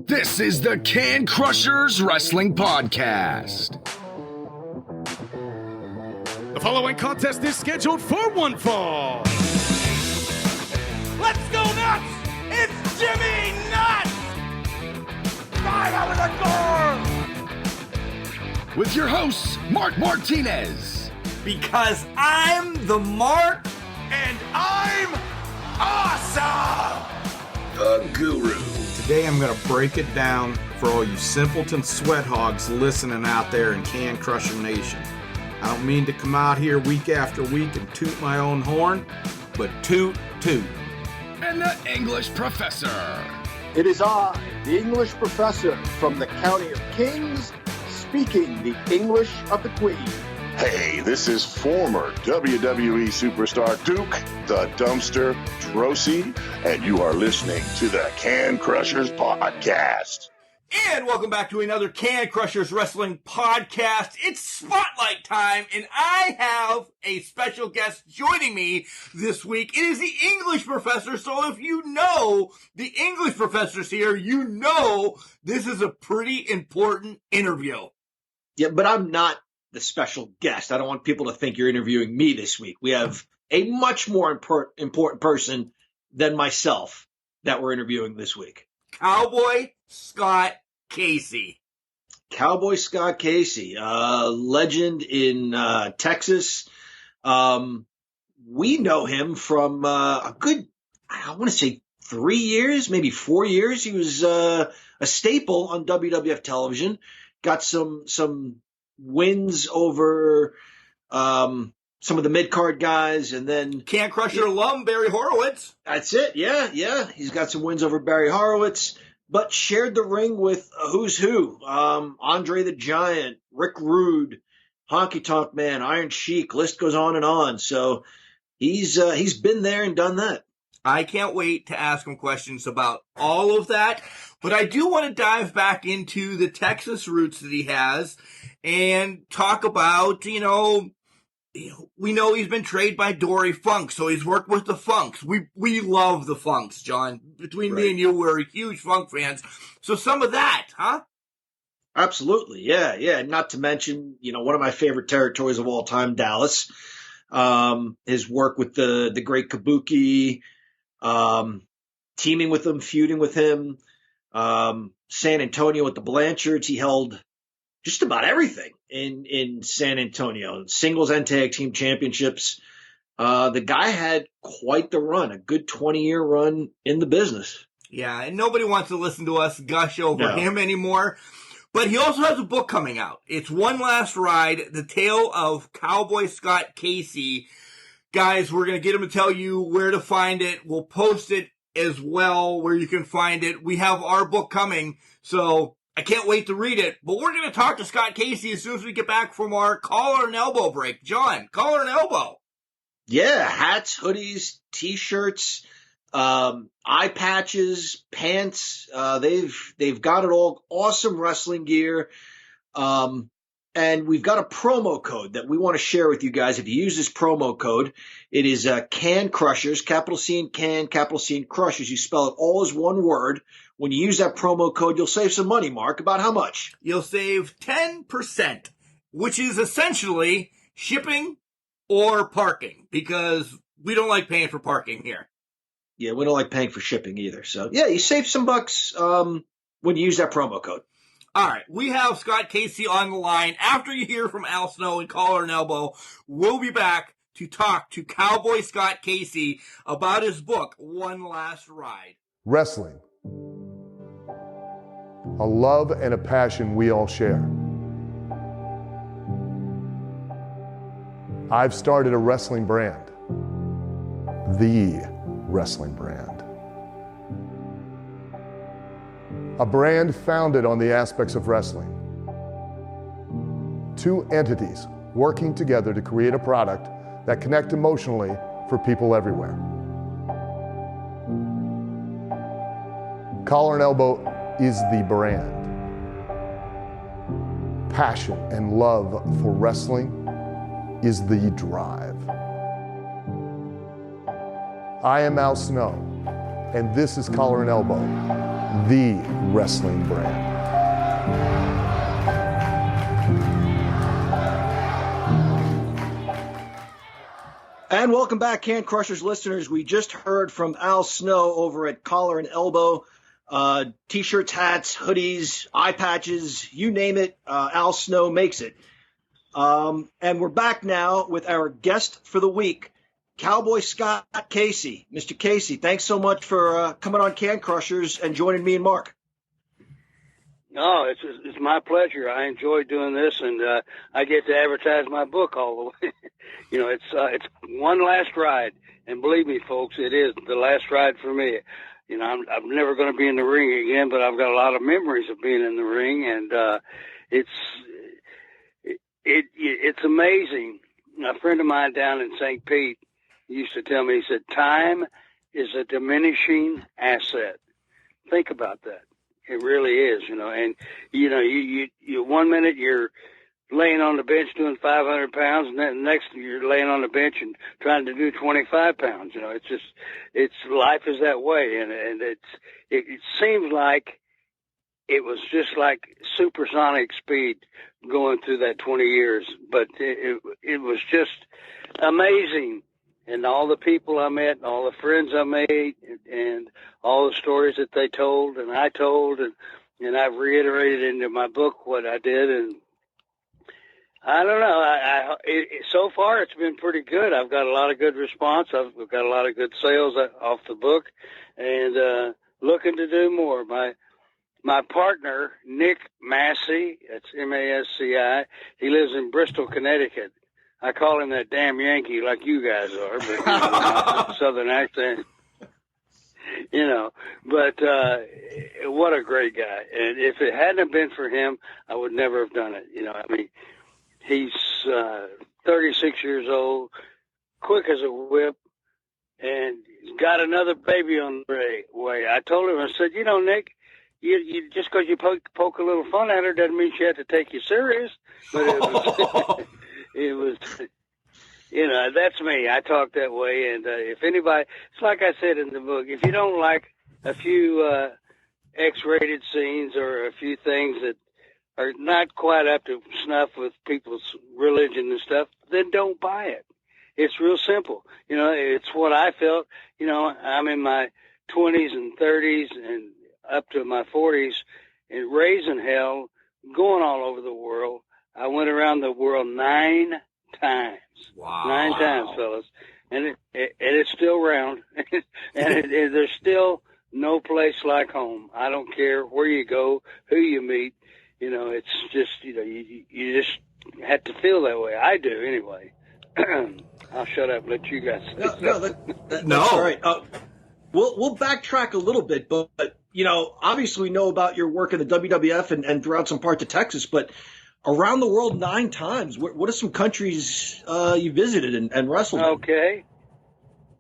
This is the Can Crushers Wrestling Podcast. The following contest is scheduled for one fall. Let's go nuts! It's Jimmy Nuts! Right out of the door! With your hosts, Mark Martinez. Because I'm the Mark and I'm awesome! The Guru. Today I'm going to break it down for all you simpleton sweat hogs listening out there in Can Crusher Nation. I don't mean to come out here week after week and toot my own horn, but toot. And the English Professor. It is I, the English professor from the County of Kings, speaking the English of the Queen. Hey, this is former WWE superstar Duke the Dumpster Drosy, and you are listening to the Can Crushers Podcast. And welcome back to another Can Crushers Wrestling Podcast. It's Spotlight time, and I have a special guest joining me this week. It is the English Professor, so if you know the English Professor's here, you know this is a pretty important interview. Yeah, but I'm not the special guest. I don't want people to think you're interviewing me this week. We have a much more important person than myself that we're interviewing this week. Cowboy Scott Casey. Cowboy Scott Casey, legend in Texas. We know him from a good, I want to say 3 years, maybe 4 years. He was a staple on WWF television. Got some wins over some of the mid-card guys, and then Can Crusher alum Barry Horowitz. That's it, yeah. He's got some wins over Barry Horowitz, but shared the ring with who's who. Andre the Giant, Rick Rude, Honky Tonk Man, Iron Sheik, list goes on and on. So he's been there and done that. I can't wait to ask him questions about all of that, but I do want to dive back into the Texas roots that he has and talk about, we know he's been trained by Dory Funk, so he's worked with the Funks. We love the Funks, John. Between me and you, we're huge Funk fans. So some of that, huh? Absolutely, yeah. Not to mention, one of my favorite territories of all time, Dallas. His work with the great Kabuki, teaming with him, feuding with him. San Antonio with the Blanchards, he held just about everything in San Antonio, singles and tag team championships. The guy had quite the run, a good 20-year run in the business. Yeah, and nobody wants to listen to us gush over him anymore. But he also has a book coming out. It's One Last Ride, The Tale of Cowboy Scott Casey. Guys, we're going to get him to tell you where to find it. We'll post it as well where you can find it. We have our book coming, so I can't wait to read it. But we're going to talk to Scott Casey as soon as we get back from our collar and elbow break. John, collar and elbow. Yeah, hats, hoodies, T-shirts, eye patches, pants. They've got it all. Awesome wrestling gear. And we've got a promo code that we want to share with you guys. If you use this promo code, it is Can Crushers, capital C and Can, capital C and Crushers. You spell it all as one word. When you use that promo code, you'll save some money, Mark. About how much? You'll save 10%, which is essentially shipping or parking, because we don't like paying for parking here. Yeah, we don't like paying for shipping either. So, yeah, you save some bucks when you use that promo code. All right, we have Scott Casey on the line. After you hear from Al Snow and Collar and Elbow, we'll be back to talk to Cowboy Scott Casey about his book, One Last Ride. Wrestling. A love and a passion we all share. I've started a wrestling brand. The wrestling brand. A brand founded on the aspects of wrestling. Two entities working together to create a product that connect emotionally for people everywhere. Collar and Elbow is the brand. Passion and love for wrestling is the drive. I am Al Snow, and this is Collar and Elbow. the wrestling brand. And welcome back, Can Crushers listeners. We just heard from Al Snow over at Collar and Elbow. T-shirts, hats, hoodies, eye patches, you name it, Al Snow makes it. And we're back now with our guest for the week, Cowboy Scott Casey. Mr. Casey, thanks so much for coming on Can Crushers and joining me and Mark. No, it's my pleasure. I enjoy doing this, and I get to advertise my book all the way. You know, it's one last ride, and believe me, folks, it is the last ride for me. You know, I'm never going to be in the ring again, but I've got a lot of memories of being in the ring, and it's amazing. A friend of mine down in St. Pete used to tell me, he said, time is a diminishing asset. Think about that. It really is, you know, and, you know, you 1 minute you're laying on the bench doing 500 pounds, and then the next you're laying on the bench and trying to do 25 pounds. You know, life is that way. And it seems like it was just like supersonic speed going through that 20 years, but it was just amazing. And all the people I met and all the friends I made and all the stories that they told and I told, and I've reiterated into my book what I did. And I don't know. So far it's been pretty good. I've got a lot of good response. I've got a lot of good sales off the book, and looking to do more. My partner, Nick Massey, that's M-A-S-C-I, he lives in Bristol, Connecticut. I call him that damn Yankee like you guys are, but not Southern accent, you know. But what a great guy. And if it hadn't been for him, I would never have done it. You know, I mean, he's 36 years old, quick as a whip, and he's got another baby on the way. I told him, I said, you know, Nick, you just because you poke a little fun at her doesn't mean she has to take you serious. But it was... It was, you know, that's me. I talk that way. And if anybody, it's like I said in the book, if you don't like a few X-rated scenes or a few things that are not quite up to snuff with people's religion and stuff, then don't buy it. It's real simple. You know, it's what I felt. You know, I'm in my 20s and 30s and up to my 40s and raising hell, going all over the world. I went around the world 9 times. Wow. 9 times, fellas. And it's still round. And there's still no place like home. I don't care where you go, who you meet. You know, it's just, you know, you just have to feel that way. I do, anyway. I'll shut up and let you guys. That's all right. We'll backtrack a little bit, but, you know, obviously we know about your work in the WWF and throughout some parts of Texas, but around the world 9 times. What are some countries you visited and wrestled in? Okay.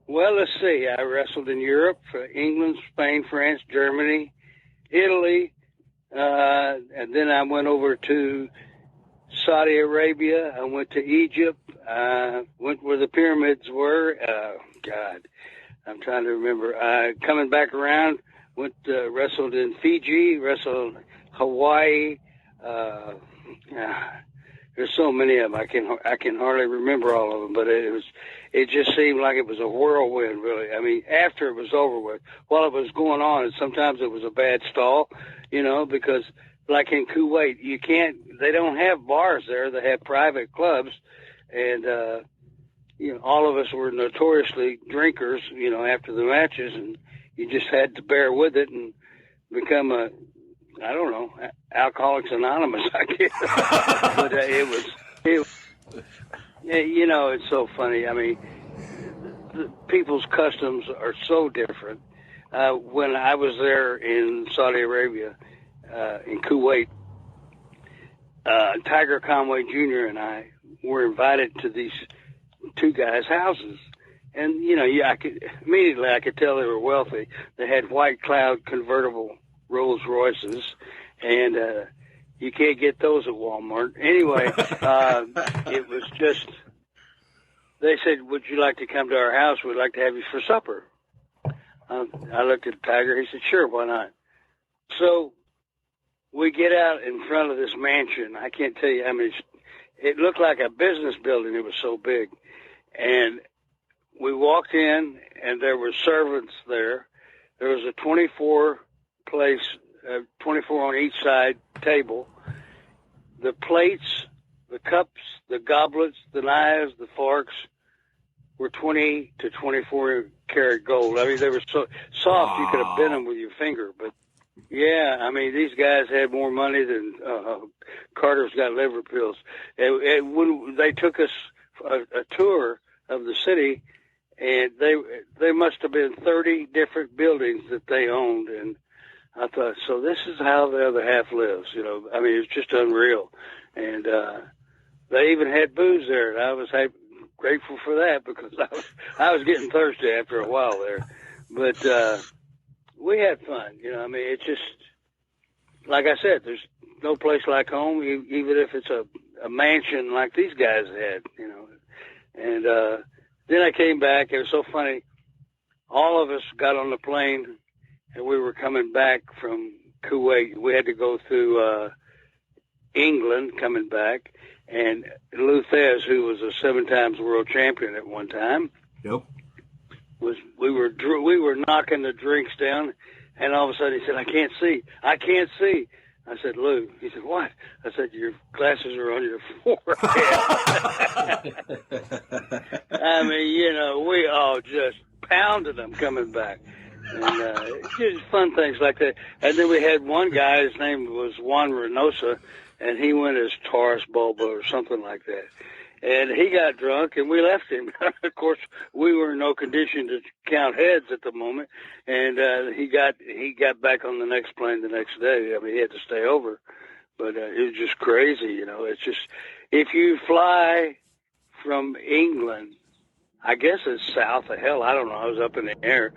Well, let's see. I wrestled in Europe, England, Spain, France, Germany, Italy, and then I went over to Saudi Arabia. I went to Egypt. Went where the pyramids were. God, I'm trying to remember. Coming back around, wrestled in Fiji, wrestled Hawaii. There's so many of them. I can hardly remember all of them, but it just seemed like it was a whirlwind, really. I mean, after it was over with, while it was going on, and sometimes it was a bad stall, you know, because like in Kuwait, they don't have bars there. They have private clubs, and you know, all of us were notoriously drinkers, you know, after the matches, and you just had to bear with it and become I don't know, Alcoholics Anonymous, I guess. But it was, you know, it's so funny. I mean, people's customs are so different. When I was there in Saudi Arabia, in Kuwait, Tiger Conway Jr. and I were invited to these 2 guys' houses. And, you know, I could tell they were wealthy. They had White Cloud convertible Rolls Royces, and you can't get those at Walmart. Anyway, it was just, they said, would you like to come to our house? We'd like to have you for supper. I looked at Tiger. He said, sure, why not? So we get out in front of this mansion. I can't tell you how many. It looked like a business building. It was so big. And we walked in, and there were servants there. There was a 24 on each side table. The plates, the cups, the goblets, the knives, the forks were 20 to 24 karat gold. I mean, they were so soft you could have bent them with your finger. But, yeah, I mean, these guys had more money than Carter's got liver pills. And when they took us a tour of the city, and they must have been 30 different buildings that they owned. And I thought, so this is how the other half lives, you know. I mean, it's just unreal. And they even had booze there, and I was grateful for that because I was getting thirsty after a while there. But we had fun, you know. I mean, it's just, like I said, there's no place like home, even if it's a mansion like these guys had, you know. And then I came back. It was so funny. All of us got on the plane, and we were coming back from Kuwait. We had to go through England coming back. And Lou Thez, who was a 7 times world champion at one time, Yep. We were knocking the drinks down, and all of a sudden he said, "I can't see. I can't see." I said, "Lou." He said, "What?" I said, "Your glasses are on your forehead." I mean, you know, we all just pounded them coming back. And just fun things like that. And then we had one guy, his name was Juan Reynosa, and he went as Taurus Bulba or something like that. And he got drunk, and we left him. Of course, we were in no condition to count heads at the moment. And he got back on the next plane the next day. I mean, he had to stay over. But it was just crazy, you know. It's just, if you fly from England, I guess it's south of hell. I don't know. I was up in the air.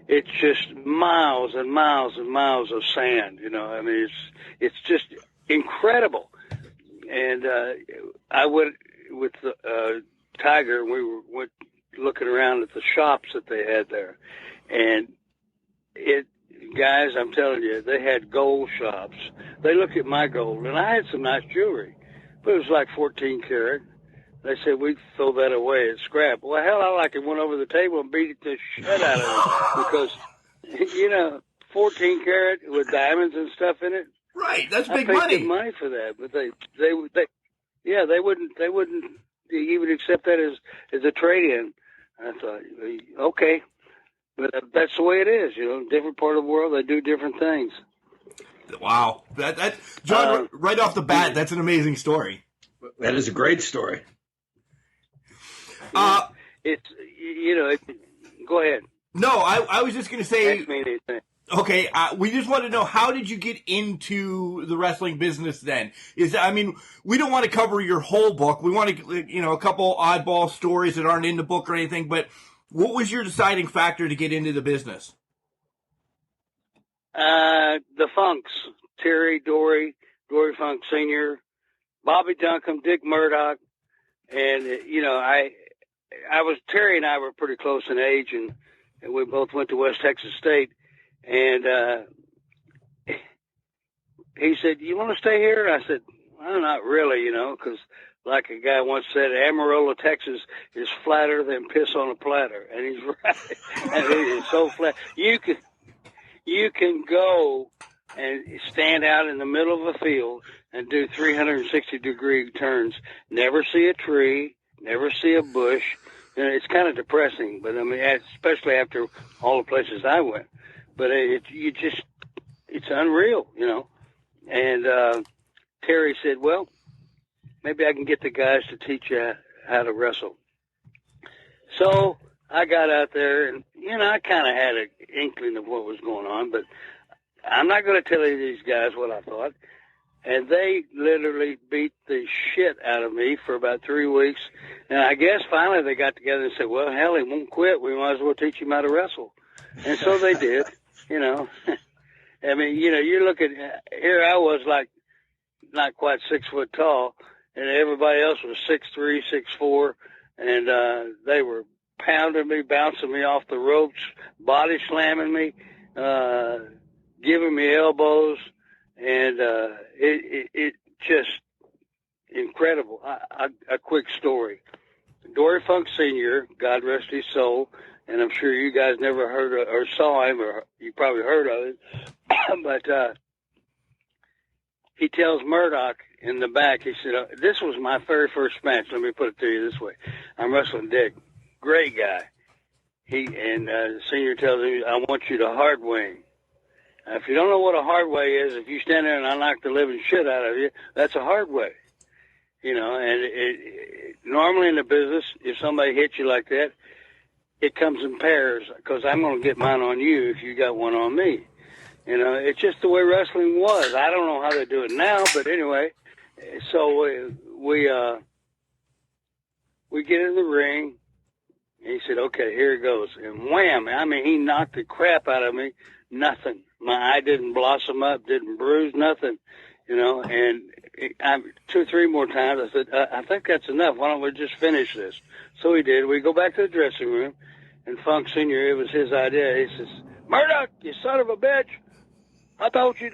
It's just miles and miles and miles of sand, you know. I mean, it's just incredible. And I went with Tiger. We went looking around at the shops that they had there, and guys, I'm telling you, they had gold shops. They looked at my gold, and I had some nice jewelry, but it was like 14 karat. They said, "We'd throw that away at scrap." Well, hell, I like it. Went over the table and beat the shit out of it because, you know, 14 karat with diamonds and stuff in it. Right, that's big I paid money. good money for that, but they wouldn't even accept that as a trade-in. I thought, okay, but that's the way it is. You know, different part of the world, they do different things. Wow, that John, right off the bat, that's an amazing story. That is a great story. It's, you know, go ahead. No, I was just going to say. Ask me anything. Okay, we just want to know, how did you get into the wrestling business then? I mean, we don't want to cover your whole book. We want to, you know, a couple oddball stories that aren't in the book or anything, but what was your deciding factor to get into the business? The Funks, Terry, Dory Funk Sr., Bobby Duncombe, Dick Murdoch, and, you know, Terry and I were pretty close in age, and we both went to West Texas State. And he said, "You want to stay here?" And I said, "Well, not really, you know, because like a guy once said, Amarillo, Texas is flatter than piss on a platter." And he's right. And it is so flat. You can go and stand out in the middle of a field and do 360-degree turns, never see a tree, never see a bush. You know, it's kind of depressing, but I mean, especially after all the places I went. But it's unreal, you know. And Terry said, "Well, maybe I can get the guys to teach you how to wrestle." So I got out there, and, you know, I kind of had an inkling of what was going on, but I'm not going to tell you these guys what I thought. And they literally beat the shit out of me for about 3 weeks. And I guess finally they got together and said, "Well, hell, he won't quit. We might as well teach him how to wrestle." And so they did. You know, I mean, you know, you're looking, here I was like not quite 6 foot tall, and everybody else was 6'3", 6'4", and they were pounding me, bouncing me off the ropes, body slamming me. giving me elbows, and it just incredible. A quick story. Dory Funk Sr., God rest his soul, and I'm sure you guys never heard of, or saw him, or you probably heard of it, but he tells Murdoch in the back, he said, this was my very first match. Let me put it to you this way. I'm wrestling Dick. Great guy. The Senior tells him, I want you to hard wing. Now, if you don't know what a hard way is, if you stand there and I knock the living shit out of you, that's a hard way. You know, and normally in the business, if somebody hits you like that, it comes in pairs, because I'm going to get mine on you if you got one on me. You know, it's just the way wrestling was. I don't know how they do it now, but anyway, so we get in the ring, and he said, okay, here it goes. And wham, I mean, he knocked the crap out of me. Nothing. My eye didn't blossom up, didn't bruise, nothing. You know, and 2 or 3 more times, I said, I think that's enough. Why don't we just finish this? So we did. We go back to the dressing room, and Funk Sr., it was his idea. He says, Murdoch, you son of a bitch, I thought you'd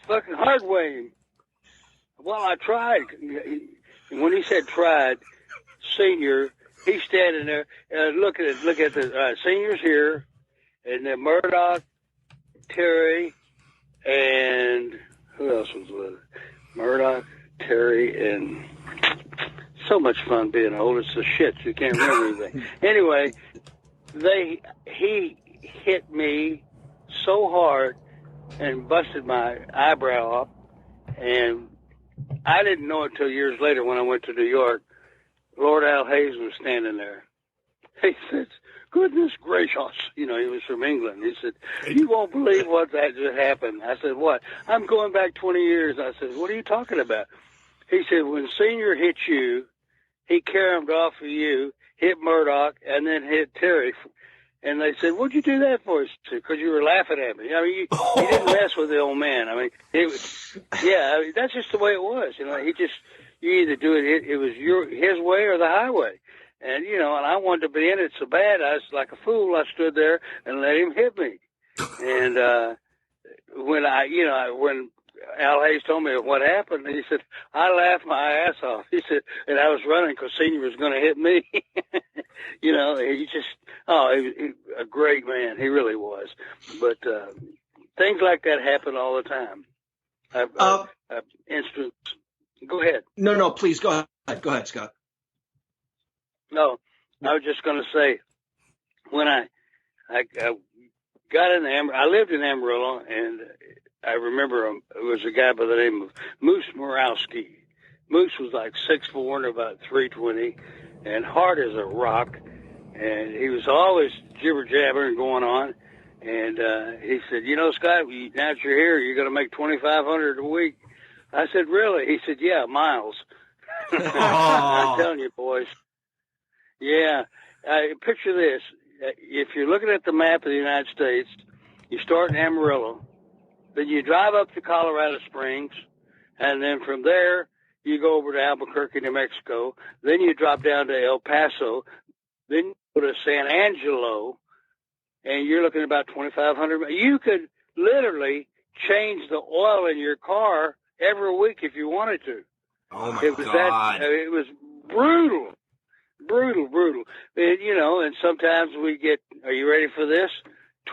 fucking hard way him. Well, I tried. And when he said tried, Senior, he's standing there, look at the Senior's here, and then Murdoch, Terry, and who else was with it? Murdoch, Terry, and so much fun being old. It's the shit. You can't remember anything. Anyway, he hit me so hard and busted my eyebrow up, and I didn't know it till years later when I went to New York. Lord Al Hayes was standing there. He said, goodness gracious. You know, he was from England. He said, you won't believe what that just happened. I said, what? I'm going back 20 years. I said, what are you talking about? He said, when Senior hit you, he caromed off of you, hit Murdoch, and then hit Terry. And they said, what'd you do that for? He said, because you were laughing at me. I mean, he didn't mess with the old man. I mean, that's just the way it was. You know, you either do it, it was his way or the highway. And, you know, and I wanted to be in it so bad, I was like a fool. I stood there and let him hit me. And when Al Hayes told me what happened, he said, I laughed my ass off. He said, and I was running because Senior was going to hit me. You know, he was a great man. He really was. But things like that happen all the time. Instance. Go ahead. No, please go ahead. Go ahead, Scott. No, I was just going to say, when I got in I lived in Amarillo, and I remember it was a guy by the name of Moose Morowski. Moose was like 6'4" and about 320, and hard as a rock, and he was always jibber-jabbering going on. And he said, you know, Scott, now that you're here, you're going to make $2,500 a week. I said, really? He said, yeah, miles. I'm telling you, boys. Yeah. Picture this. If you're looking at the map of the United States, you start in Amarillo, then you drive up to Colorado Springs, and then from there, you go over to Albuquerque, New Mexico. Then you drop down to El Paso. Then you go to San Angelo, and you're looking at about $2,500. You could literally change the oil in your car every week if you wanted to. Oh, my God. It was brutal. And, you know, and sometimes we get, are you ready for this?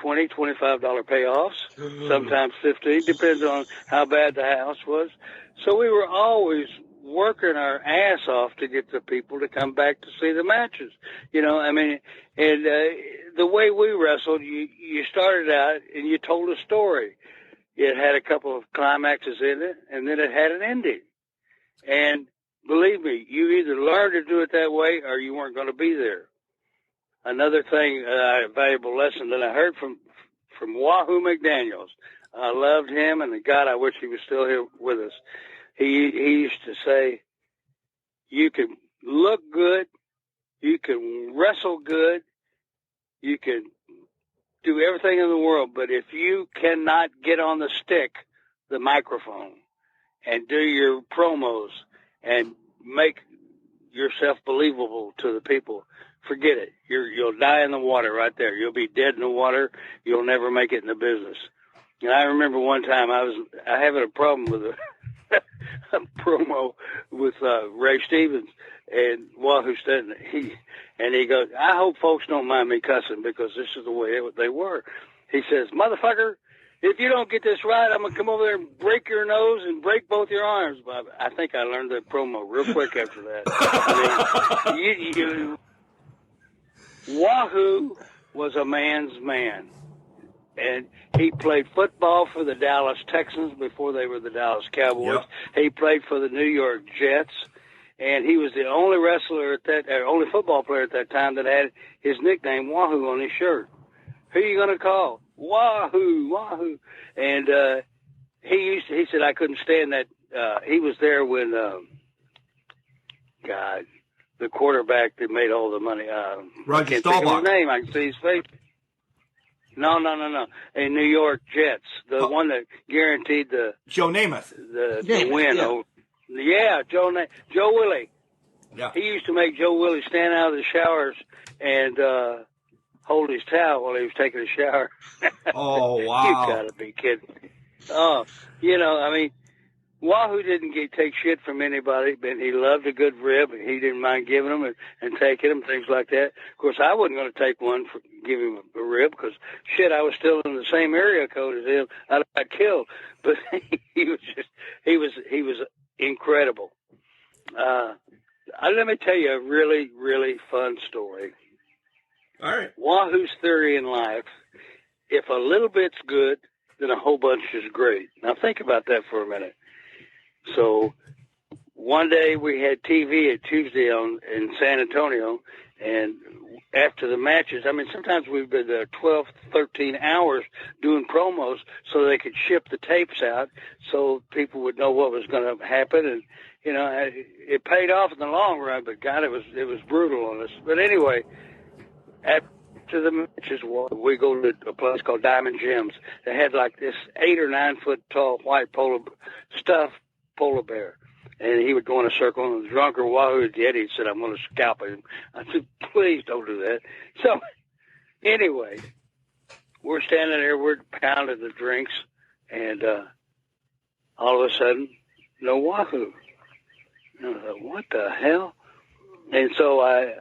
$20, $25 payoffs, sometimes $15, depends on how bad the house was. So we were always working our ass off to get the people to come back to see the matches. You know, I mean, and the way we wrestled, you started out and you told a story. It had a couple of climaxes in it, and then it had an ending. And believe me, you either learned to do it that way or you weren't going to be there. Another thing, a valuable lesson that I heard from Wahoo McDaniel. I loved him, and God, I wish he was still here with us. He used to say, you can look good, you can wrestle good, you can do everything in the world, but if you cannot get on the stick, the microphone, and do your promos and make yourself believable to the people, forget it. You'll die in the water right there. You'll be dead in the water. You'll never make it in the business. And I remember one time I having a problem with a promo with Ray Stevens and Wahoo Stanton. He goes, I hope folks don't mind me cussing because this is the way they were. He says, motherfucker, if you don't get this right, I'm going to come over there and break your nose and break both your arms. But I think I learned that promo real quick after that. I mean, Wahoo was a man's man. And he played football for the Dallas Texans before they were the Dallas Cowboys. Yep. He played for the New York Jets. And he was the only only football player at that time that had his nickname Wahoo on his shirt. Who are you going to call? Wahoo, Wahoo. And he said I couldn't stand that. He was there when, the quarterback that made all the money. Roger I can't Staubach. think of his name. I can see his face. No. In New York Jets, the one that guaranteed the Joe Namath, the win. Yeah, Joe Willie. Yeah, he used to make Joe Willie stand out of the showers and hold his towel while he was taking a shower. Oh wow! You gotta be kidding me. Oh, I mean, Wahoo didn't take shit from anybody, but he loved a good rib, and he didn't mind giving them and taking them, things like that. Of course, I wasn't going to take one for give him a rib because, shit, I was still in the same area code as him. I got killed. But he was incredible. Let me tell you a really, really fun story. All right. Wahoo's theory in life, if a little bit's good, then a whole bunch is great. Now think about that for a minute. So one day we had TV at Tuesday in San Antonio, and after the matches, I mean, sometimes we've been there 12, 13 hours doing promos so they could ship the tapes out so people would know what was going to happen. And, it paid off in the long run, but God, it was brutal on us. But anyway, after the matches, we go to a place called Diamond Gems. They had like this 8 or 9 foot tall white stuffed polar bear. And he would go in a circle, and the drunker Wahoo did. He said, I'm going to scalp him. I said, please don't do that. So anyway, we're standing there, we're pounding the drinks, and all of a sudden, no Wahoo. And I thought, what the hell? And so I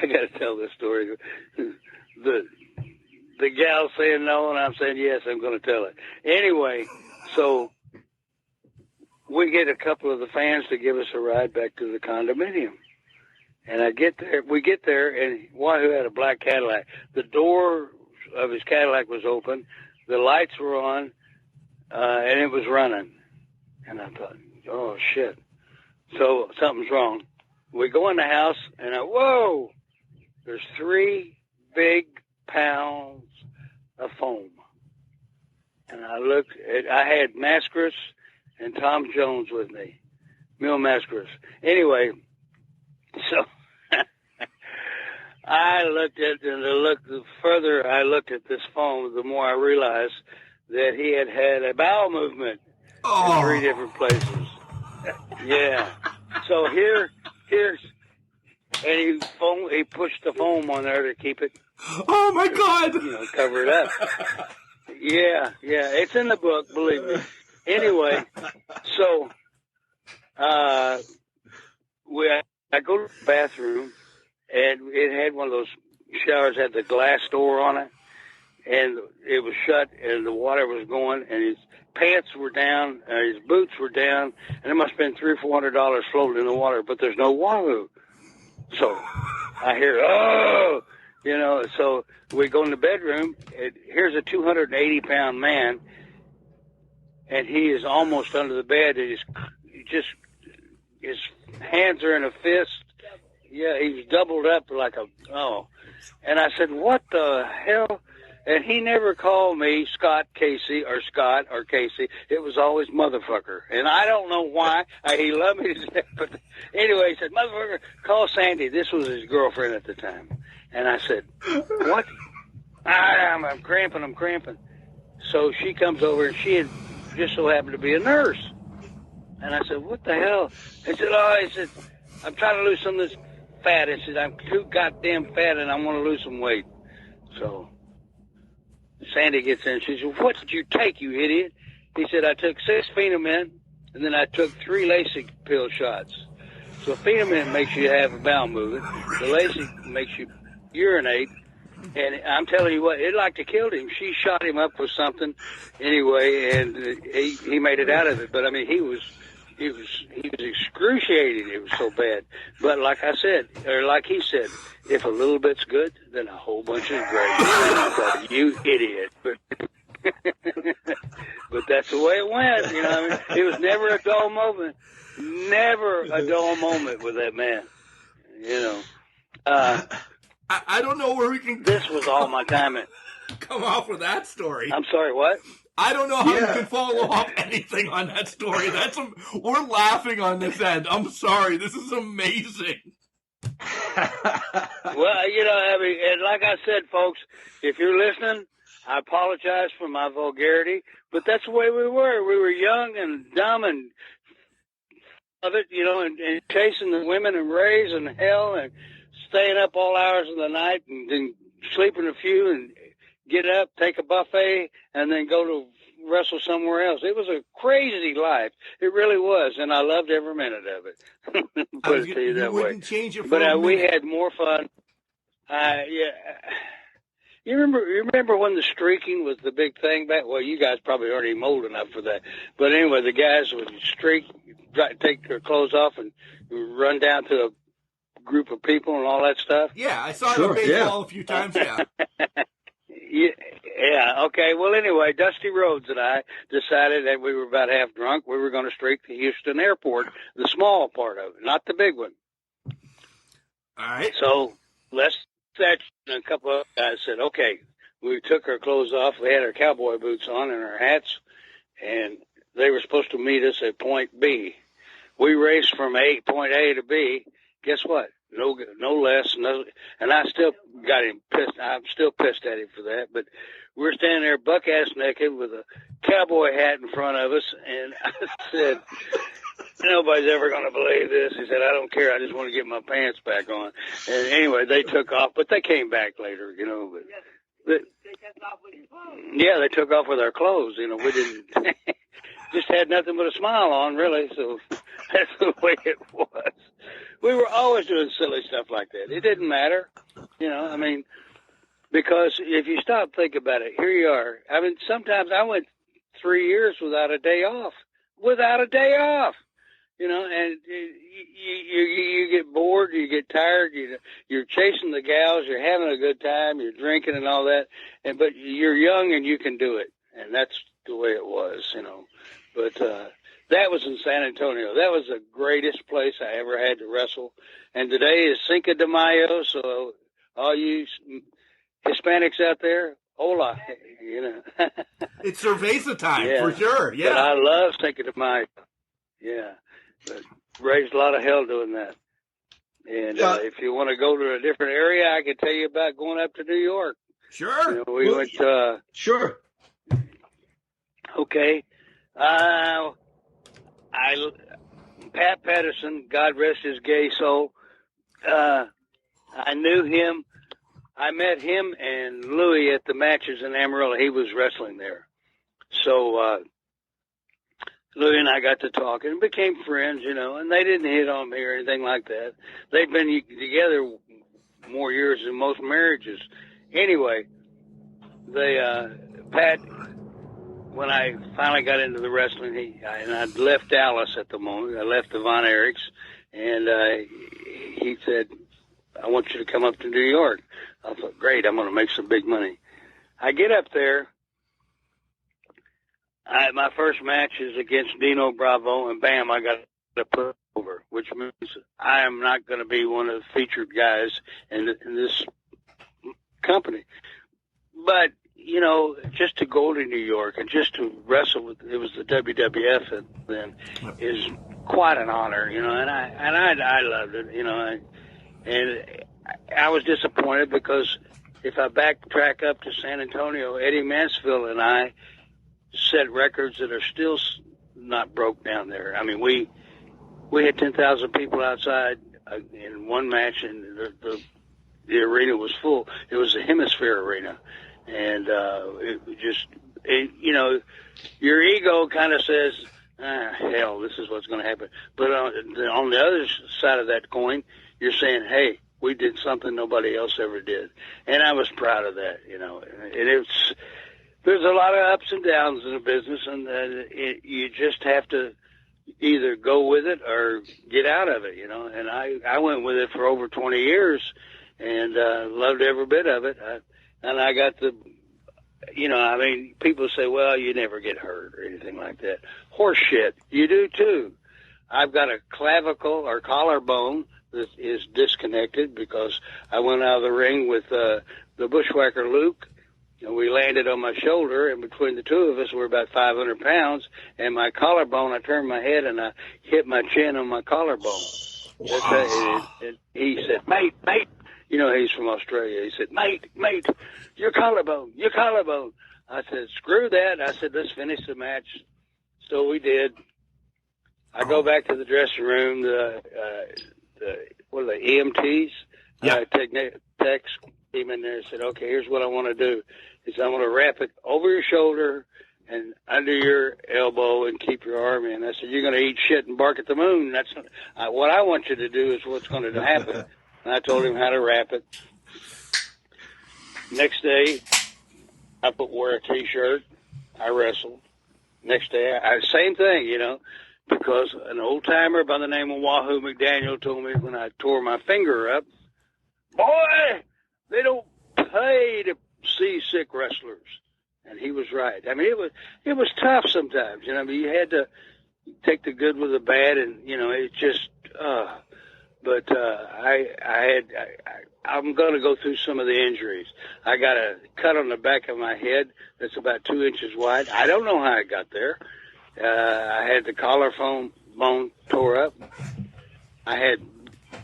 got to tell this story. The gal saying no, and I'm saying yes, I'm going to tell it. Anyway, so we get a couple of the fans to give us a ride back to the condominium. And we get there, and Wahoo had a black Cadillac. The door of his Cadillac was open, the lights were on, and it was running. And I thought, oh, shit. So something's wrong. We go in the house, and whoa, there's 3 big pounds of foam. And I had Mascaras and Tom Jones with me, Mil Mascaras. Anyway, so I looked at, and the further I looked at this foam, the more I realized that he had a bowel movement in 3 different places. Yeah. So here's, and he pushed the foam on there to keep it. Oh my God! Cover it up. Yeah, it's in the book, believe me. Anyway, so I go to the bathroom, and it had one of those showers had the glass door on it, and it was shut, and the water was going, and his pants were down, his boots were down, and it must have been $300 or $400 floating in the water, but there's no Wahoo. So I hear, oh, so we go in the bedroom, and here's a 280-pound man, and he is almost under the bed, and his hands are in a fist. Yeah, he's doubled up like and I said, what the hell? And he never called me Scott Casey. It was always motherfucker. And I don't know why. He loved me to death. But anyway, he said, motherfucker, call Sandy. This was his girlfriend at the time. And I said, what? I'm cramping. So she comes over, and she had just so happened to be a nurse. And I said, what the hell? He said, I'm trying to lose some of this fat. He said, I'm too goddamn fat, and I want to lose some weight. So Sandy gets in. She said, "What did you take, you idiot?" He said, "I took 6 Phenomen, and then I took 3 Lasix pill shots." So Phenomen makes you have a bowel movement. The Lasix makes you urinate. And I'm telling you what, it like to killed him. She shot him up with something anyway, and he made it out of it. But I mean, he was excruciating. It was so bad. But like I said, or like he said, if a little bit's good, then a whole bunch is great. You idiot. But that's the way it went. You know, I mean, it was never a dull moment. Never a dull moment with that man. You know. I don't know where we can. This was all my time. Come off with that story. I'm sorry, what? I don't know how you can follow up anything on that story. We're laughing on this end. I'm sorry. This is amazing. Well, you know, I mean, and like I said, folks, if you're listening, I apologize for my vulgarity, but that's the way we were. We were young and dumb and of it, you know, and chasing the women and raising hell and staying up all hours of the night and then sleeping a few and get up, take a buffet, and then go to wrestle somewhere else. It was a crazy life. It really was, and I loved every minute of it. Put it to you that way. Change it but we had more fun. Yeah. You remember when the streaking was the big thing back? Well, you guys probably aren't even old enough for that. But anyway, the guys would streak, take their clothes off, and run down to a group of people and all that stuff. Yeah, I saw it on baseball a few times. Yeah. Yeah. Okay. Well, anyway, Dusty Rhodes and I decided that we were about half drunk. We were going to streak the Houston airport, the small part of it, not the big one. All right. So let's. And a couple of guys said, okay, we took our clothes off. We had our cowboy boots on and our hats, and they were supposed to meet us at point B. We raced from point A to B. Guess what? No less. No, and I still got him pissed. I'm still pissed at him for that. But we're standing there buck-ass naked with a cowboy hat in front of us, and I said, nobody's ever going to believe this. He said, I don't care. I just want to get my pants back on. And anyway, they took off, but they came back later, you know. But they took off with your clothes. Yeah, they took off with our clothes. You know, we didn't, just had nothing but a smile on, really. So that's the way it was. We were always doing silly stuff like that. It didn't matter, you know, I mean, because if you stop thinking about it, here you are. I mean, sometimes I went 3 years without a day off. You know, and you get bored, you get tired, you're chasing the gals, you're having a good time, you're drinking and all that, but you're young and you can do it, and that's the way it was, you know. But that was in San Antonio. That was the greatest place I ever had to wrestle. And today is Cinco de Mayo, so all you Hispanics out there, hola, you know. It's cerveza time, for sure, yeah. But I love Cinco de Mayo, yeah. But raised a lot of hell doing that. And if you want to go to a different area, I can tell you about going up to New York. Sure. You know, we went. Sure. Okay. Pat Patterson, God rest his gay soul. I knew him. I met him and Louis at the matches in Amarillo. He was wrestling there. So, Louis and I got to talk and became friends, you know, and they didn't hit on me or anything like that. They'd been together more years than most marriages. Anyway, Pat, when I finally got into the wrestling, and I'd left Dallas at the moment. I left the Von Erichs, and he said, I want you to come up to New York. I thought, great, I'm going to make some big money. I get up there. My first match is against Dino Bravo, and bam, I got to put over, which means I am not going to be one of the featured guys in this company. But, you know, just to go to New York and just to wrestle with, it was the WWF then, is quite an honor, you know, and I loved it, you know, and I was disappointed because if I backtrack up to San Antonio, Eddie Mansfield and I set records that are still not broke down there. I mean, we had 10,000 people outside in one match, and the arena was full. It was a Hemisphere arena, And your ego kind of says, hell, this is what's going to happen. But on the other side of that coin, you're saying, hey, we did something nobody else ever did. And I was proud of that, And there's a lot of ups and downs in the business, and you just have to either go with it or get out of it, And I went with it for over 20 years and loved every bit of it. And I got people say, well, you never get hurt or anything like that. Horse shit. You do too. I've got a clavicle or collarbone that is disconnected because I went out of the ring with the bushwhacker Luke, and we landed on my shoulder, and between the two of us, we're about 500 pounds, and my collarbone, I turned my head and I hit my chin on my collarbone. And he said, mate, he's from Australia. He said, mate, your collarbone. I said, screw that. I said, let's finish the match. So we did. I go back to the dressing room. What are they, EMTs? Yeah. Techs came in there and said, okay, here's what I want to do. Is I want to wrap it over your shoulder and under your elbow and keep your arm in. I said, you're going to eat shit and bark at the moon. That's what I want you to do is what's going to happen. And I told him how to wrap it. Next day, I wore a T-shirt. I wrestled. Next day, same thing, because an old-timer by the name of Wahoo McDaniel told me when I tore my finger up, boy, they don't pay to see sick wrestlers. And he was right. I mean, it was tough sometimes, you had to take the good with the bad, and, it just, I'm going to go through some of the injuries. I got a cut on the back of my head that's about 2 inches wide. I don't know how I got there. I had the collarbone tore up. I had,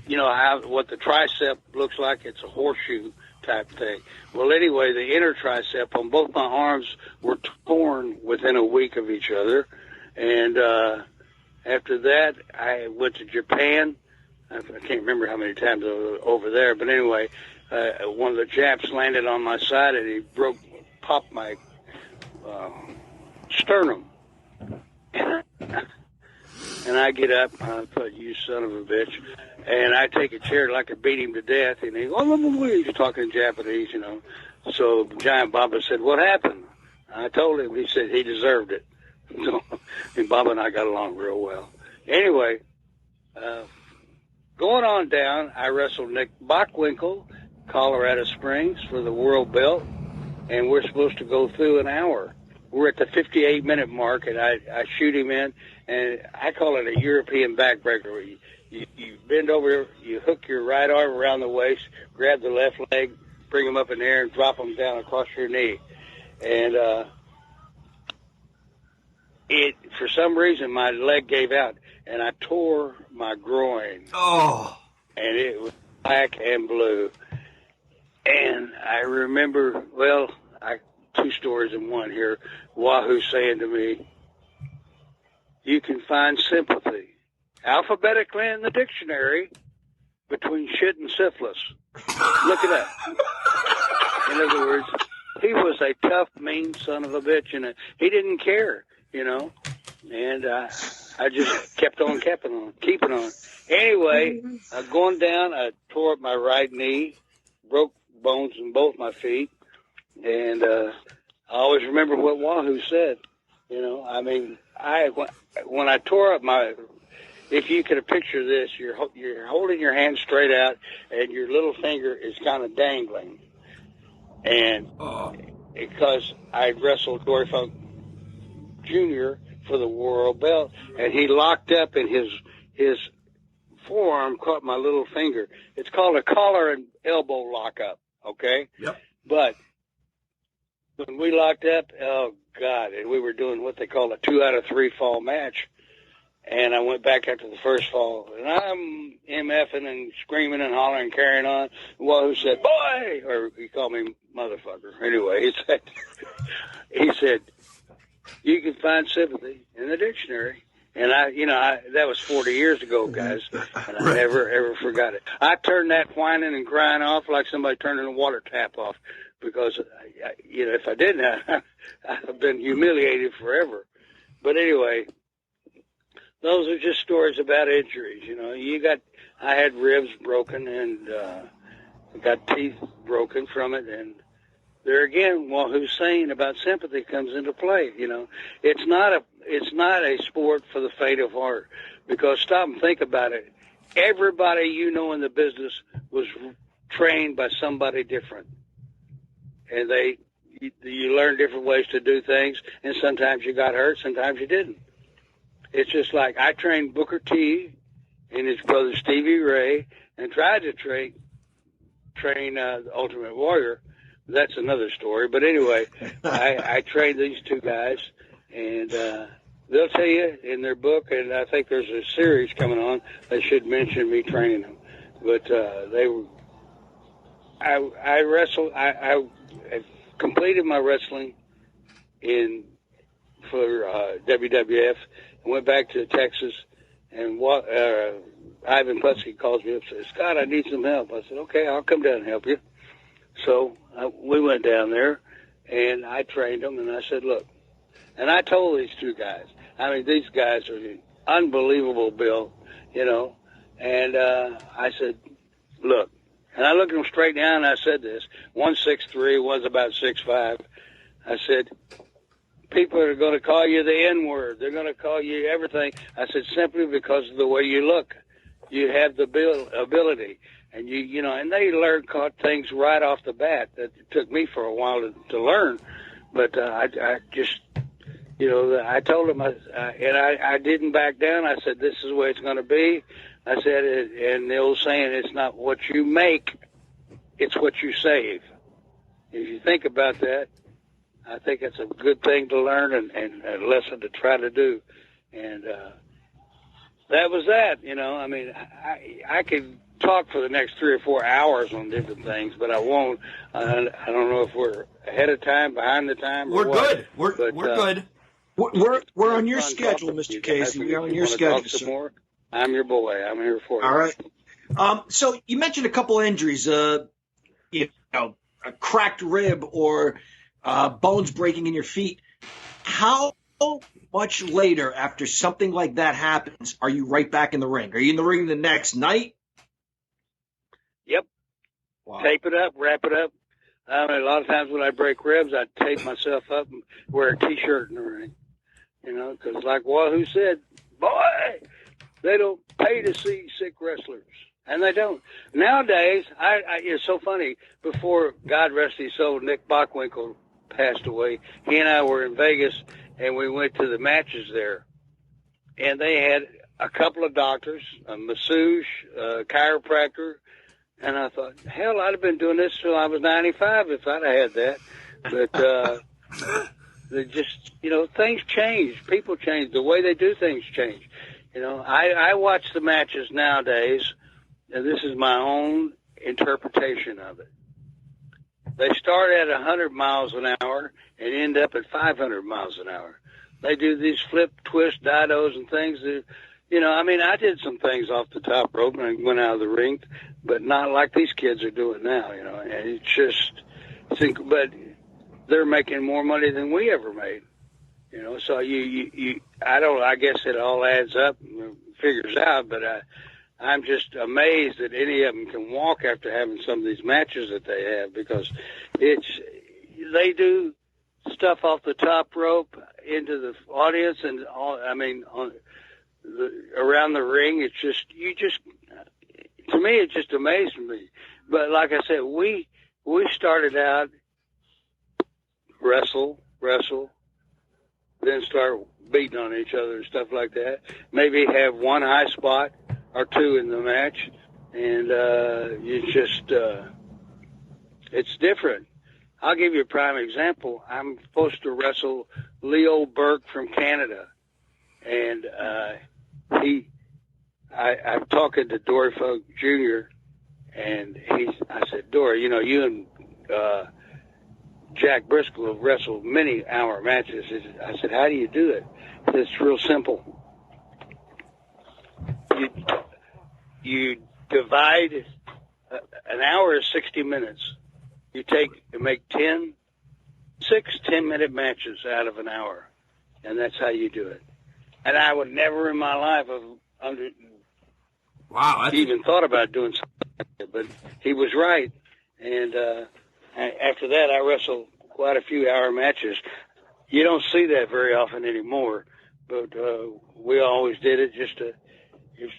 what the tricep looks like. It's a horseshoe type thing. Well, anyway, the inner tricep on both my arms were torn within a week of each other. And after that, I went to Japan. I can't remember how many times I was over there, but anyway, one of the Japs landed on my side and he popped my sternum. And I get up, and I thought, you son of a bitch. And I take a chair like I beat him to death. And he he's talking Japanese, So Giant Baba said, what happened? I told him. He said he deserved it. So, and Baba and I got along real well. Anyway, going on down, I wrestled Nick Bockwinkel, Colorado Springs, for the world belt. And we're supposed to go through an hour. We're at the 58-minute mark, and I shoot him in, and I call it a European backbreaker. Where you bend over, you hook your right arm around the waist, grab the left leg, bring him up in the air, and drop him down across your knee. And for some reason, my leg gave out, and I tore my groin. Oh. And it was black and blue. And I remember, two stories in one here. Wahoo saying to me, you can find sympathy alphabetically in the dictionary between shit and syphilis. Look it up. In other words, he was a tough, mean son of a bitch, and he didn't care, And I just kept on keeping on. Anyway, going down, I tore up my right knee, broke bones in both my feet, and I always remember what Wahoo said. When I tore up if you could picture this, you're holding your hand straight out, and your little finger is kind of dangling. And because I wrestled Dory Funk Jr. for the world belt, and he locked up, and his forearm caught my little finger. It's called a collar and elbow lockup, okay? Yep. But when we locked up, oh, God, and we were doing what they call a 2 out of 3 fall match. And I went back after the first fall, and I'm MFing and screaming and hollering and carrying on. Wahoo said, boy, or he called me motherfucker. Anyway, he said, you can find sympathy in the dictionary. And that was 40 years ago, guys, and I never, ever forgot it. I turned that whining and crying off like somebody turning a water tap off. because, if I didn't, I've been humiliated forever. But anyway, those are just stories about injuries. I had ribs broken and got teeth broken from it, and there again, Wahoo's saying about sympathy comes into play. It's not a sport for the faint of heart, because stop and think about it. Everybody in the business was trained by somebody different, and you learn different ways to do things, and sometimes you got hurt, sometimes you didn't. It's just like I trained Booker T and his brother Stevie Ray, and tried to train the Ultimate Warrior. That's another story. But anyway, I trained these two guys, and they'll tell you in their book, and I think there's a series coming on, they should mention me training them. But they were. I wrestled. I completed my wrestling for WWF, and went back to Texas, and Ivan Putski calls me up and says, "Scott, I need some help." I said, "Okay, I'll come down and help you." So we went down there, and I trained them, and I said, "Look," and I told these two guys, these guys are unbelievable built, and I said, "Look," and I looked them straight down, and I said this, one's 6'3", one's about 6'5". I said, "People are going to call you the N-word. They're going to call you everything." I said, "Simply because of the way you look. You have the ability." And and they caught things right off the bat that it took me for a while to learn. But I just, I told them, and I didn't back down. I said, "This is the way it's going to be." I said, and the old saying, it's not what you make, it's what you save. If you think about that, I think it's a good thing to learn and a lesson to try to do. And that was that. I could talk for the next 3 or 4 hours on different things, but I won't. I don't know if we're ahead of time, behind the time. We're good. We're good. We're on your schedule, Mr. Casey. We're on your schedule, sir. I'm your boy. I'm here for you. All right. So you mentioned a couple injuries. A cracked rib or bones breaking in your feet. How much later, after something like that happens, are you right back in the ring? Are you in the ring the next night? Yep. Wow. Tape it up, wrap it up. A lot of times when I break ribs, I tape myself up and wear a T-shirt in the ring. Because like Wahoo said, boy, they don't pay to see sick wrestlers. And they don't. Nowadays, it's so funny. Before, God rest his soul, Nick Bockwinkel passed away, he and I were in Vegas, and we went to the matches there. And they had a couple of doctors, a masseuse, a chiropractor, and I thought, hell, I'd have been doing this till I was 95 if I'd have had that. But they just, things change. People change. The way they do things change. I watch the matches nowadays, and this is my own interpretation of it. They start at 100 miles an hour and end up at 500 miles an hour. They do these flip, twist, didos and things that, I did some things off the top rope and I went out of the ring, but not like these kids are doing now, and it's just, but they're making more money than we ever made, so I guess it all adds up and figures out, but I'm just amazed that any of them can walk after having some of these matches that they have, because they do stuff off the top rope into the audience and all. Around the ring, to me, it just amazed me. But like I said, we started out wrestle, then start beating on each other and stuff like that. Maybe have one high spot or two in the match, and it's different. I'll give you a prime example. I'm supposed to wrestle Leo Burke from Canada, and I'm talking to Dory Funk Jr., and I said, Dory, you and Jack Briscoe have wrestled many hour matches. I said, how do you do it? He said, it's real simple. You divide an hour is 60 minutes. you make 10-minute matches out of an hour, and that's how you do it. And I would never in my life have even thought about doing something like that, but he was right. And after that, I wrestled quite a few hour matches. You don't see that very often anymore, but we always did it just to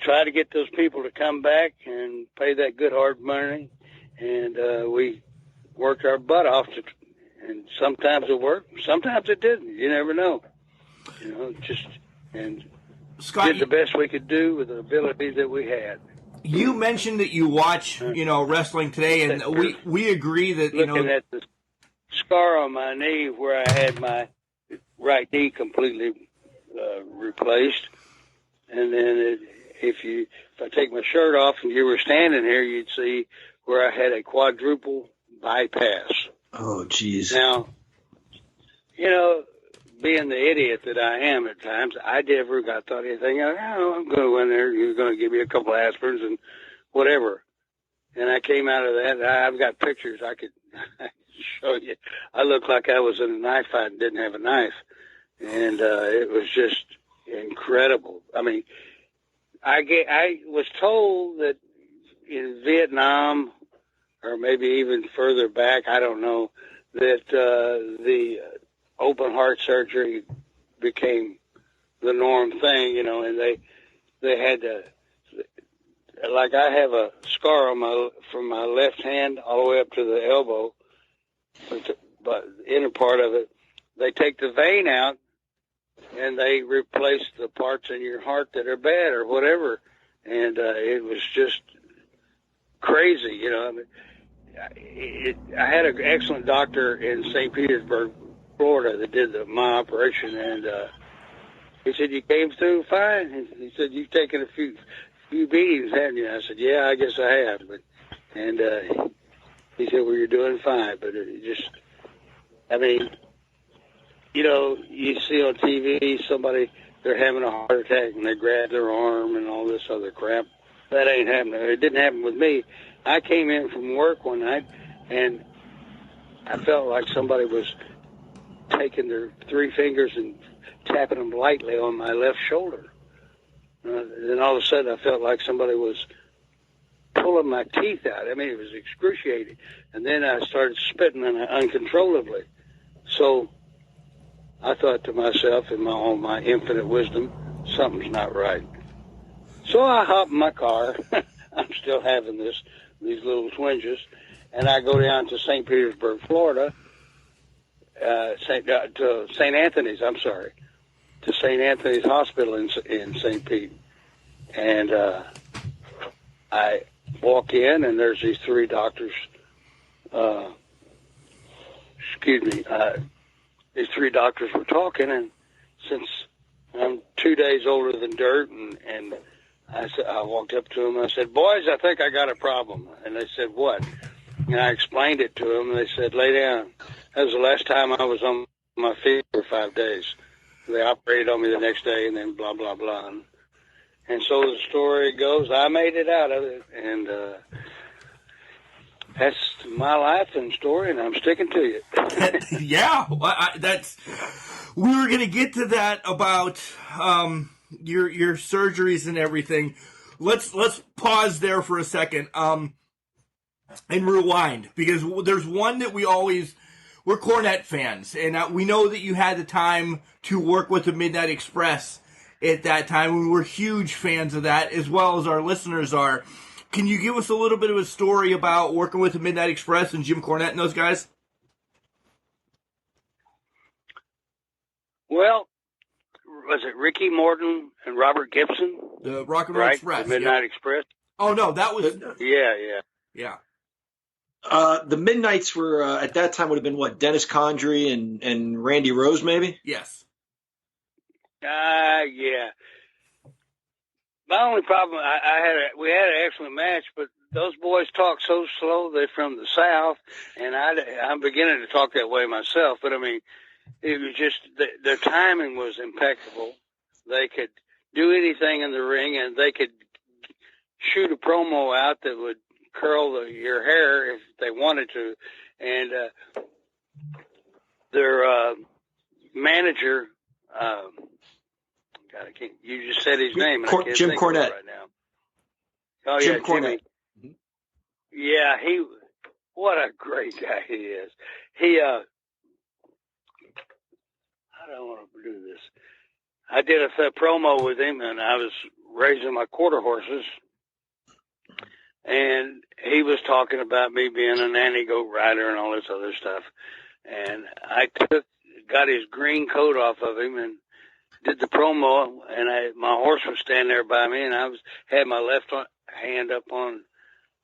try to get those people to come back and pay that good hard money. And we worked our butt off and sometimes it worked, sometimes it didn't. You never know. Scott, did the best we could do with the ability that we had. You mentioned that you watch, wrestling today, and we agree that, looking at the scar on my knee where I had my right knee completely replaced, and then if I take my shirt off and you were standing here, you'd see where I had a quadruple bypass. Oh, geez. Now, being the idiot that I am at times, I never thought anything. I'm going to go in there. You're going to give me a couple of aspirins and whatever. And I came out of that. I've got pictures I could show you. I looked like I was in a knife fight and didn't have a knife. And it was just incredible. I mean, I was told that in Vietnam, or maybe even further back, I don't know, that the open heart surgery became the norm thing, and they had to, like I have a scar on from my left hand all the way up to the elbow, but the inner part of it, they take the vein out and they replace the parts in your heart that are bad or whatever. And it was just crazy, I mean, I had an excellent doctor in St. Petersburg, Florida, that did my operation, and he said, "You came through fine." He said, "You've taken a few beatings, haven't you?" I said, "Yeah, I guess I have." And he said, "Well, you're doing fine." But it just, I mean, you see on TV somebody, they're having a heart attack and they grab their arm and all this other crap. That ain't happening. It didn't happen with me. I came in from work one night and I felt like somebody was taking their three fingers and tapping them lightly on my left shoulder. Then all of a sudden I felt like somebody was pulling my teeth out. I mean, it was excruciating. And then I started spitting uncontrollably. So I thought to myself, in all my infinite wisdom, something's not right. So I hop in my car. I'm still having these little twinges, and I go down to St. Petersburg, Florida, to St. Anthony's. I'm sorry, to St. Anthony's Hospital in St. Pete, and I walk in, and there's these three doctors. These three doctors were talking, and since I'm 2 days older than dirt, and I walked up to them and I said, "Boys, I think I got a problem." And they said, "What?" And I explained it to them, and they said, "Lay down." That was the last time I was on my feet for 5 days. They operated on me the next day, and then blah, blah, blah. And so the story goes, I made it out of it, and that's my life and story, and I'm sticking to you. Yeah, we were going to get to that about your surgeries and everything. Let's pause there for a second and rewind, because there's one that we're Cornette fans, and we know that you had the time to work with the Midnight Express at that time. We were huge fans of that, as well as our listeners are. Can you give us a little bit of a story about working with the Midnight Express and Jim Cornette and those guys? Well, was it Ricky Morton and Robert Gibson? The Rock and Roll Express. The Midnight Express. Oh, no, that was... Yeah. The Midnights were, at that time, would have been, what, Dennis Condrey and Randy Rose, maybe? Yes. Yeah. My only problem, we had an excellent match, but those boys talk so slow. They're from the South, and I'm beginning to talk that way myself. But I mean, it was just their timing was impeccable. They could do anything in the ring, and they could shoot a promo out that would curl your hair if they wanted to, And their manager, God, I can't. You just said his name, and I can't Jim think Cornette. of it right now. Oh Jim yeah, Cornette. Jimmy. Yeah, what a great guy he is. He I don't want to do this. I did a promo with him, and I was raising my quarter horses, and he was talking about me being a nanny goat rider and all this other stuff. And I got his green coat off of him and did the promo, and my horse was standing there by me, and I had my left hand up on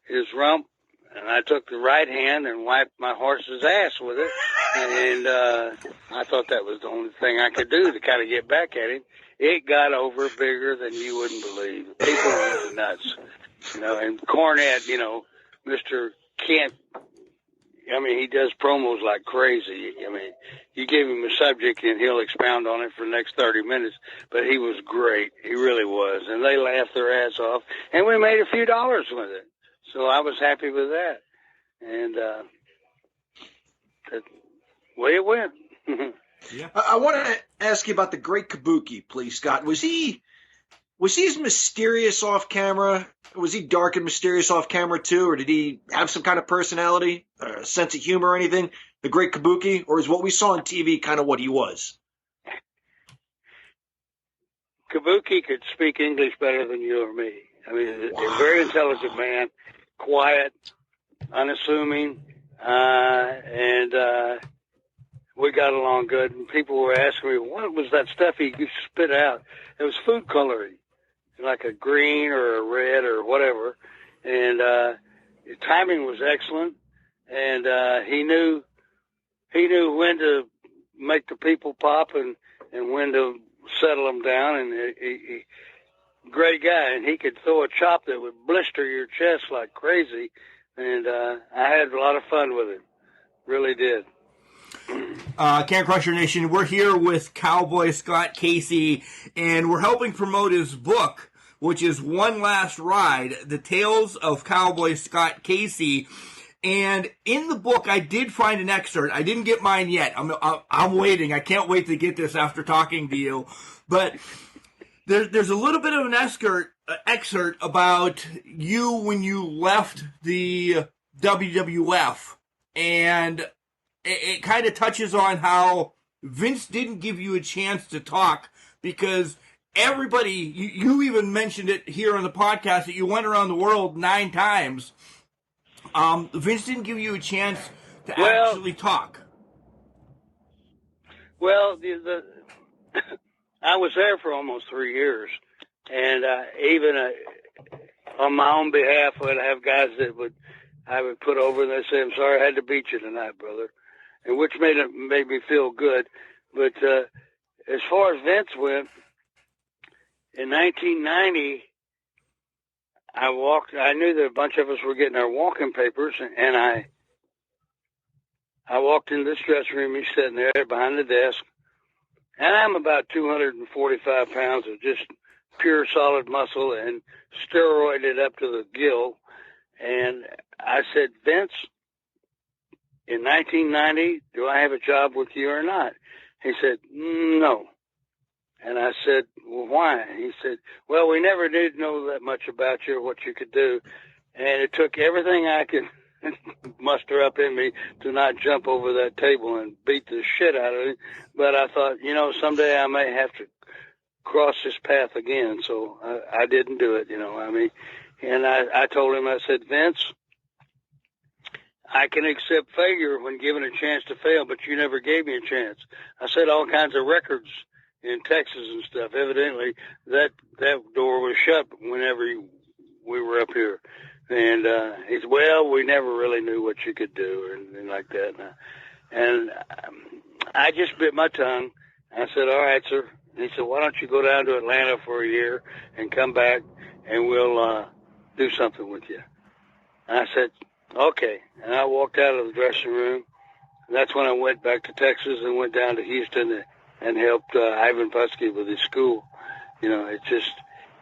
his rump, and I took the right hand and wiped my horse's ass with it. And I thought that was the only thing I could do to kind of get back at him. It got over bigger than you wouldn't believe. People went nuts. And Cornette, Mr. Kent, I mean, he does promos like crazy. I mean, you give him a subject and he'll expound on it for the next 30 minutes, but he was great. He really was. And they laughed their ass off, and we made a few dollars with it. So I was happy with that. And that's the way it went. Yeah. I want to ask you about the Great Kabuki, please, Scott. Was he as mysterious off camera? Was he dark and mysterious off camera too, or did he have some kind of personality, a sense of humor, or anything? The Great Kabuki, or is what we saw on TV kind of what he was? Kabuki could speak English better than you or me. I mean, a very intelligent man, quiet, unassuming, and we got along good. And people were asking me, what was that stuff he spit out? It was food coloring, like a green or a red or whatever. And the timing was excellent, and he knew when to make the people pop and when to settle them down. And he great guy, and he could throw a chop that would blister your chest like crazy. And I had a lot of fun with him, really did. Can Crusher Nation, we're here with Cowboy Scott Casey, and we're helping promote his book, which is One Last Ride, The Tales of Cowboy Scott Casey. And in the book, I did find an excerpt. I didn't get mine yet. I'm waiting. I can't wait to get this after talking to you. But there's a little bit of an excerpt about you when you left the WWF, and it kind of touches on how Vince didn't give you a chance to talk because everybody, you even mentioned it here on the podcast that you went around the world 9 times. Vince didn't give you a chance to actually talk. Well, I was there for almost 3 years, and even on my own behalf, I'd have guys that I would put over and they'd say, "I'm sorry, I had to beat you tonight, brother," and which made me feel good. But as far as Vince went, in 1990, I knew that a bunch of us were getting our walking papers, and I walked in this dressing room. He's sitting there behind the desk, and I'm about 245 pounds of just pure solid muscle and steroided up to the gill. And I said, "Vince, in 1990, do I have a job with you or not?" He said, "No." And I said, "Well, why?" He said, "Well, we never did know that much about you or what you could do. And it took everything I could muster up in me to not jump over that table and beat the shit out of it. But I thought, someday I may have to cross this path again." So I didn't do it, And I told him, I said, "Vince, I can accept failure when given a chance to fail, but you never gave me a chance." I set all kinds of records in Texas and stuff. Evidently, that door was shut whenever we were up here. And he said, "Well, we never really knew what you could do," or anything like that. And I just bit my tongue. I said, "All right, sir." He said, "Why don't you go down to Atlanta for a year and come back, and we'll do something with you." And I said, "Okay." And I walked out of the dressing room. And that's when I went back to Texas and went down to Houston and helped Ivan Putski with his school. It's just,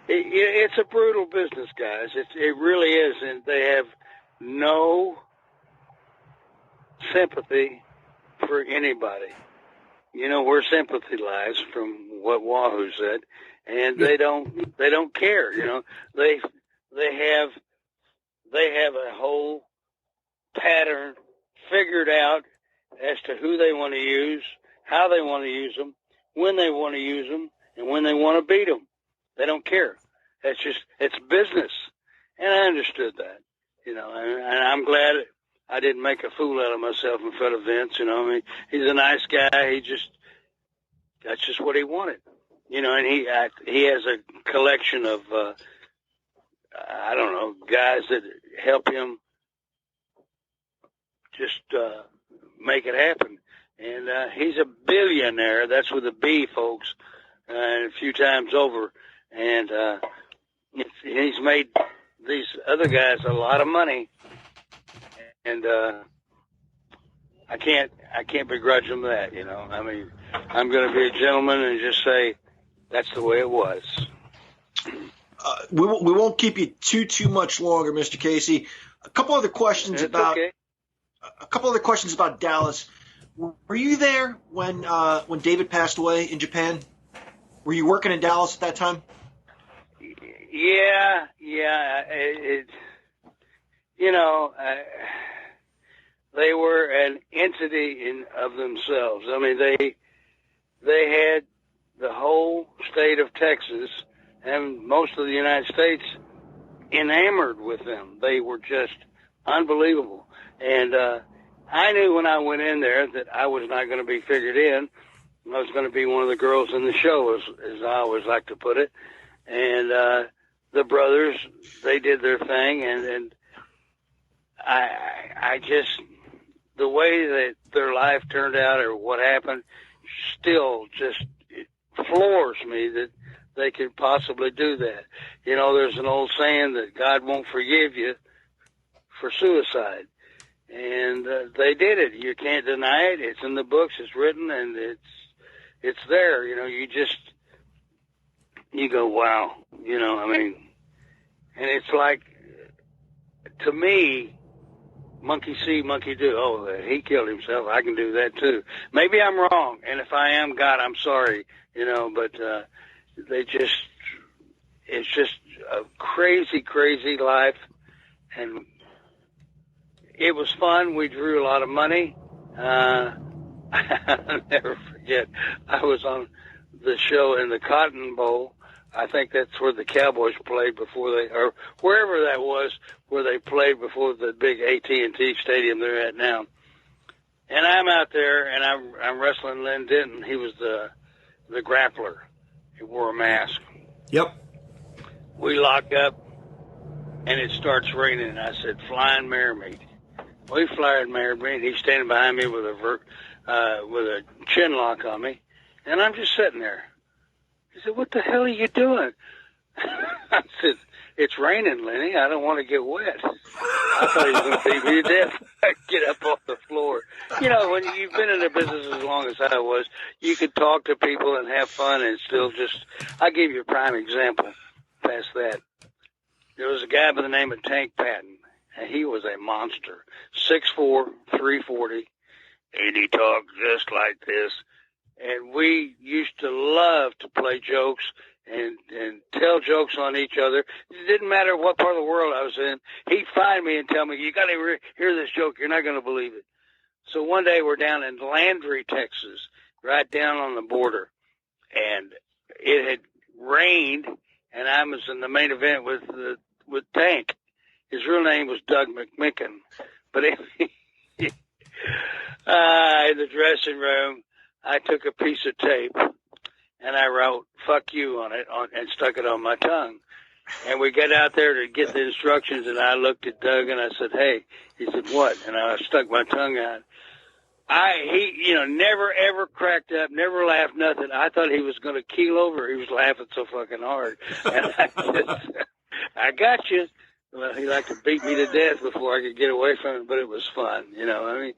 it's a brutal business, guys. It really is. And they have no sympathy for anybody. You know where sympathy lies, from what Wahoo said, and they don't care. You know, they have a whole pattern figured out as to who they want to use, how they want to use them, when they want to use them, and when they want to beat them. They don't care. It's business, and I understood that. You know, and I'm glad I didn't make a fool out of myself in front of Vince. You know, I mean, he's a nice guy. That's just what he wanted. You know, and he has a collection of I don't know, guys that help him just make it happen. And he's a billionaire. That's with a B, folks, a few times over. And he's made these other guys a lot of money. And I can't begrudge him that, you know. I mean, I'm going to be a gentleman and just say that's the way it was. We won't keep you too much longer, Mr. Casey. A couple other questions about Dallas. Were you there when David passed away in Japan? Were you working in Dallas at that time? Yeah. They were an entity of themselves. I mean, they had the whole state of Texas and most of the United States enamored with them. They were just unbelievable. And I knew when I went in there that I was not going to be figured in. I was going to be one of the girls in the show, as I always like to put it. And the brothers, they did their thing, and I just, the way that their life turned out or what happened still just it floors me that they could possibly do that. You know, there's an old saying that God won't forgive you for suicide. And they did it. You can't deny it. It's in the books. It's written, and it's there. You know, you go, wow. You know, I mean, and it's like, to me, monkey see, monkey do. Oh, he killed himself. I can do that too. Maybe I'm wrong, and if I am, God, I'm sorry. You know, but it's just a crazy, crazy life, and it was fun. We drew a lot of money. I'll never forget. I was on the show in the Cotton Bowl. I think that's where the Cowboys played before or wherever that was, where they played before the big AT&T stadium they're at now. And I'm out there, and I'm wrestling Lynn Denton. He was the grappler. He wore a mask. Yep. We lock up, and it starts raining. I said, flying mare meat. We flying mare meat. He's standing behind me with a chin lock on me, and I'm just sitting there. He said, what the hell are you doing? I said, it's raining, Lenny. I don't want to get wet. I thought he was going to beat me to death. I get up off the floor. You know, when you've been in the business as long as I was, you could talk to people and have fun and still just, I'll give you a prime example past that. There was a guy by the name of Tank Patton, and he was a monster. 6'4", 340, and he talked just like this. And we used to love to play jokes and tell jokes on each other. It didn't matter what part of the world I was in. He'd find me and tell me, you got to hear this joke. You're not going to believe it. So one day we're down in Landry, Texas, right down on the border. And it had rained, and I was in the main event with Tank. His real name was Doug McMicken. But in the dressing room, I took a piece of tape and I wrote "fuck you" on it and stuck it on my tongue. And we got out there to get the instructions, and I looked at Doug and I said, "Hey," he said, "What?" And I stuck my tongue out. He never ever cracked up, never laughed, nothing. I thought he was going to keel over. He was laughing so fucking hard. And I said, "I got you." Well, he liked to beat me to death before I could get away from it, but it was fun, you know. I mean,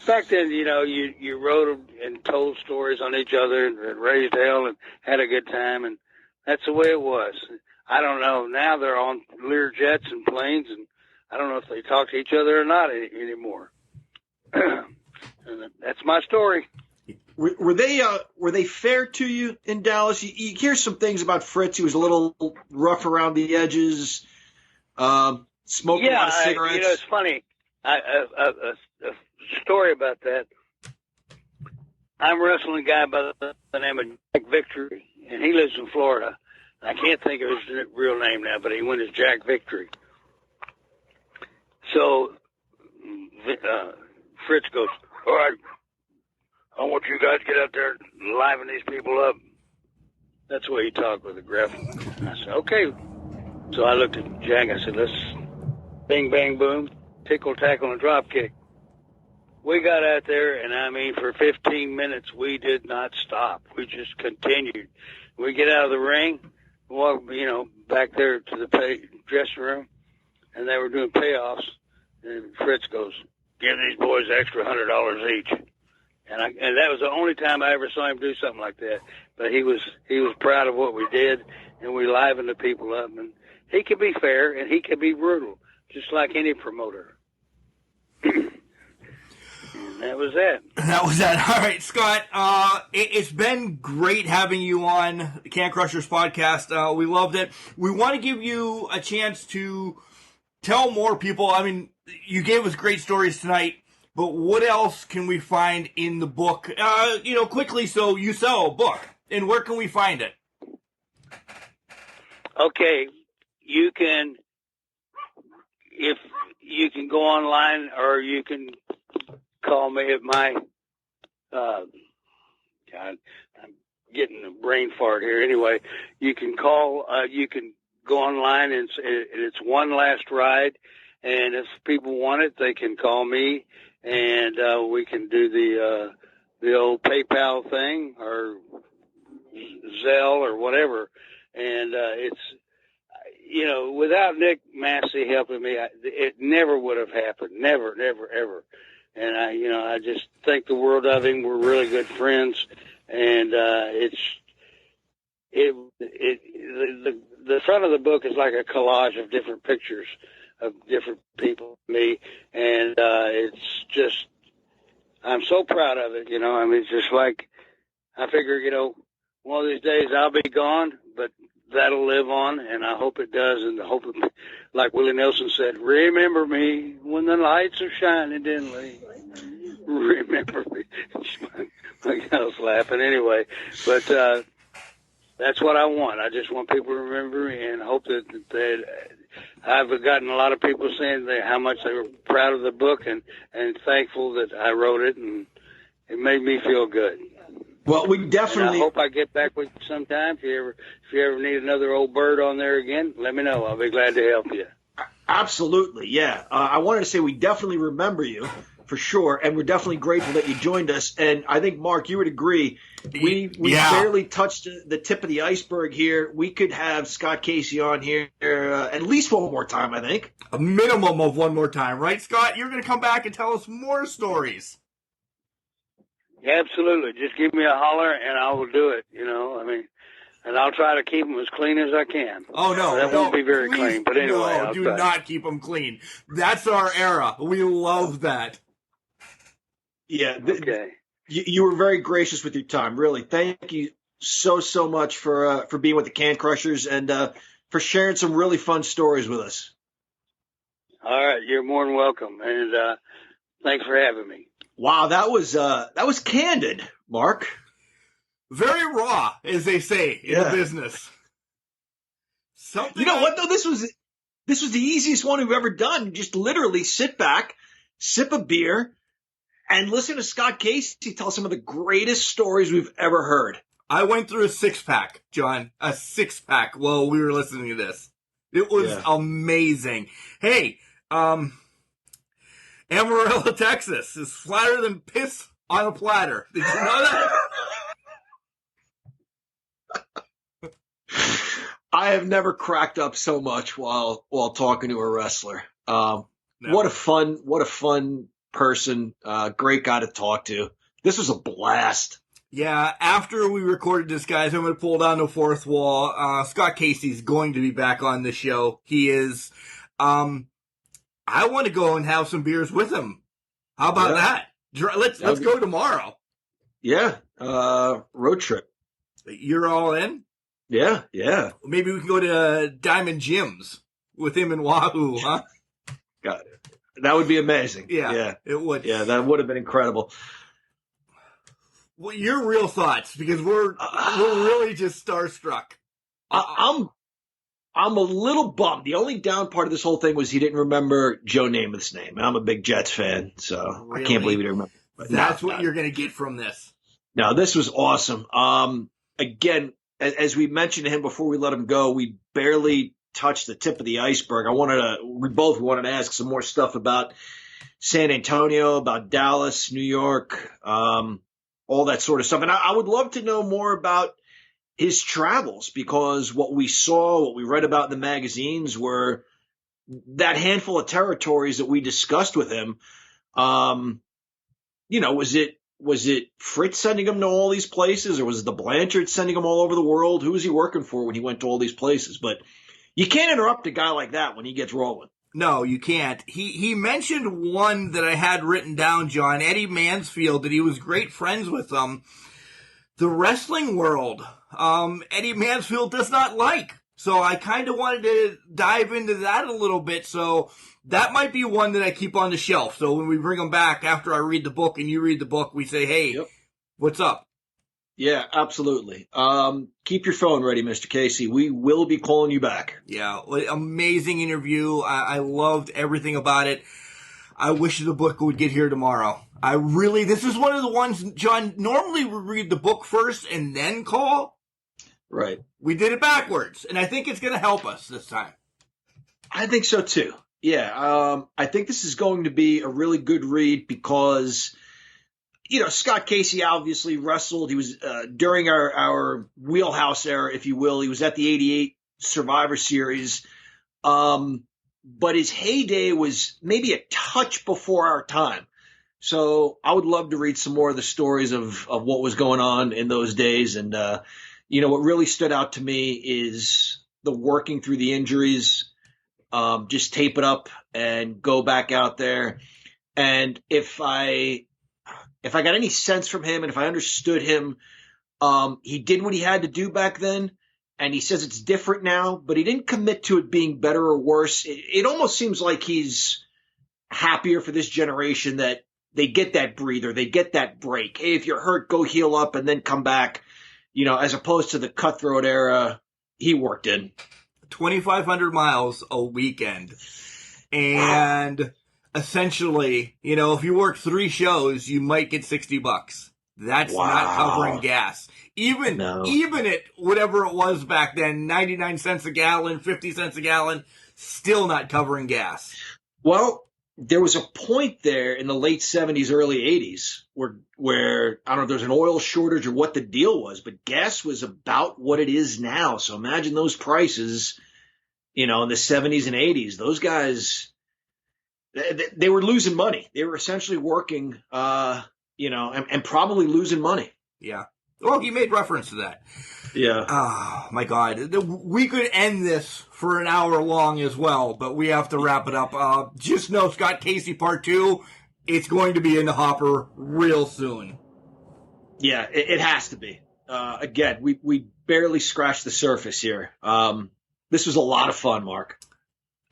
back then, you know, you wrote and told stories on each other and raised hell and had a good time, and that's the way it was. I don't know. Now they're on Lear jets and planes, and I don't know if they talk to each other or not anymore. And that's my story. Were they fair to you in Dallas? You hear some things about Fritz. He was a little rough around the edges, smoking a lot of cigarettes. It's funny. A story about that. I'm wrestling a guy by the name of Jack Victory, and he lives in Florida. I can't think of his real name now, but he went as Jack Victory. So Fritz goes, all right, I want you guys to get out there and liven these people up. That's the way he talked with the gruff. I said, okay. So I looked at Jack. I said, let's bing, bang, boom, tickle, tackle, and drop kick. We got out there, and I mean, for 15 minutes, we did not stop. We just continued. We get out of the ring, walk, back there to the dressing room, and they were doing payoffs. And Fritz goes, give these boys extra $100 each. And that was the only time I ever saw him do something like that. But he was proud of what we did, and we livened the people up. And he could be fair, and he could be brutal, just like any promoter. And that was that. That was that. All right, Scott. It's been great having you on the Can Crushers podcast. We loved it. We want to give you a chance to tell more people. I mean, you gave us great stories tonight, but what else can we find in the book? Quickly, so you sell a book, and where can we find it? Okay, you can go online, or you can call me at my God, I'm getting a brain fart here. Anyway, you can go online, and it's One Last Ride. And if people want it, they can call me, and we can do the old PayPal thing or Zelle or whatever. And it's without Nick Massey helping me, it never would have happened. Never, never, ever. And I just think the world of him. We're really good friends, and the front of the book is like a collage of different pictures of different people, me, and it's just, I'm so proud of it, it's just like, I figure, one of these days I'll be gone, but that'll live on, and I hope it does, and I hope it, like Willie Nelson said, remember me when the lights are shining dimly. Remember me. My gal's laughing anyway, but that's what I want. I just want people to remember me, and hope that I've gotten a lot of people saying how much they were proud of the book and thankful that I wrote it, and it made me feel good. Well, we definitely. And I hope I get back with you sometime. If you ever need another old bird on there again, let me know. I'll be glad to help you. Absolutely, yeah. I wanted to say we definitely remember you for sure, and we're definitely grateful that you joined us. And I think, Mark, you would agree. We barely touched the tip of the iceberg here. We could have Scott Casey on here at least one more time, I think. A minimum of one more time, right, Scott? You're going to come back and tell us more stories. Absolutely. Just give me a holler, and I will do it, and I'll try to keep them as clean as I can. Oh, no. That won't be very clean, but anyway. No, do not keep them clean. That's our era. We love that. Yeah. Okay. You were very gracious with your time, really. Thank you so much for being with the Can Crushers and for sharing some really fun stories with us. All right. You're more than welcome, and thanks for having me. Wow, that was candid, Mark. Very raw, as they say in the business. You know what though? This was the easiest one we've ever done. You just literally sit back, sip a beer, and listen to Scott Casey tell some of the greatest stories we've ever heard. I went through a 6-pack, John. A 6-pack while we were listening to this. It was amazing. Hey, Amarillo, Texas is flatter than piss on a platter. Did you know that? I have never cracked up so much while talking to a wrestler. What a fun person. Great guy to talk to. This was a blast. Yeah, after we recorded this, guys, I'm going to pull down the fourth wall. Scott Casey's going to be back on the show. He is. I want to go and have some beers with him. How about that? Let's go tomorrow. Yeah. Road trip. You're all in? Yeah. Maybe we can go to Diamond Gyms with him and Wahoo, huh? Got it. That would be amazing. Yeah, it would. Yeah, that would have been incredible. Well, your real thoughts, because we're really just starstruck. I'm a little bummed. The only down part of this whole thing was he didn't remember Joe Namath's name. And I'm a big Jets fan, so Really? I can't believe he didn't remember. But that's what you're going to get from this. No, this was awesome. Again, as we mentioned to him before we let him go, we barely touched the tip of the iceberg. We both wanted to ask some more stuff about San Antonio, about Dallas, New York, all that sort of stuff. And I would love to know more about his travels, because what we saw, what we read about in the magazines were that handful of territories that we discussed with him. Was it Fritz sending him to all these places, or was it the Blanchard sending him all over the world? Who was he working for when he went to all these places? But you can't interrupt a guy like that when he gets rolling. No, you can't. He mentioned one that I had written down, John, Eddie Mansfield, that he was great friends with. The wrestling world, Eddie Mansfield does not like. So I kind of wanted to dive into that a little bit. So that might be one that I keep on the shelf. So when we bring him back after I read the book and you read the book, we say, hey, What's up? Yeah, absolutely. Keep your phone ready, Mr. Casey. We will be calling you back. Yeah, amazing interview. I loved everything about it. I wish the book would get here tomorrow. This is one of the ones, John, normally we read the book first and then call. Right. We did it backwards, and I think it's going to help us this time. I think so, too. Yeah, I think this is going to be a really good read because, Scott Casey obviously wrestled. He was during our wheelhouse era, if you will. He was at the 88 Survivor Series. But his heyday was maybe a touch before our time. So I would love to read some more of the stories of what was going on in those days. And, what really stood out to me is the working through the injuries, just tape it up and go back out there. And if I got any sense from him and if I understood him, he did what he had to do back then. And he says it's different now, but he didn't commit to it being better or worse. It almost seems like he's happier for this generation that they get that breather, they get that break. Hey, if you're hurt, go heal up and then come back, as opposed to the cutthroat era he worked in. 2,500 miles a weekend. And essentially, if you work 3 shows, you might get $60. That's not covering gas. Even at whatever it was back then, 99 cents a gallon, 50 cents a gallon, still not covering gas. Well, there was a point there in the late 70s, early 80s where I don't know if there was an oil shortage or what the deal was, but gas was about what it is now. So imagine those prices, in the 70s and 80s. Those guys, they were losing money. They were essentially working, and probably losing money. Yeah. Well, he made reference to that. Yeah. Oh, my God. We could end this for an hour long as well, but we have to wrap it up. Just know, Scott Casey Part 2, it's going to be in the hopper real soon. Yeah, it has to be. Again, we barely scratched the surface here. This was a lot of fun, Mark.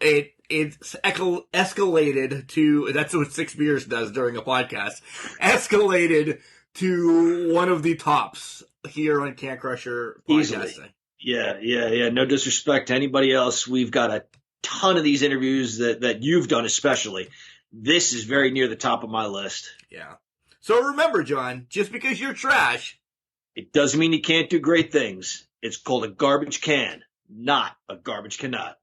It's escalated to, that's what 6 Beers does during a podcast, escalated to one of the tops here on Can Crusher podcasting. Easily. Yeah. No disrespect to anybody else. We've got a ton of these interviews that you've done especially. This is very near the top of my list. Yeah. So remember, John, just because you're trash, it doesn't mean you can't do great things. It's called a garbage can, not a garbage cannot.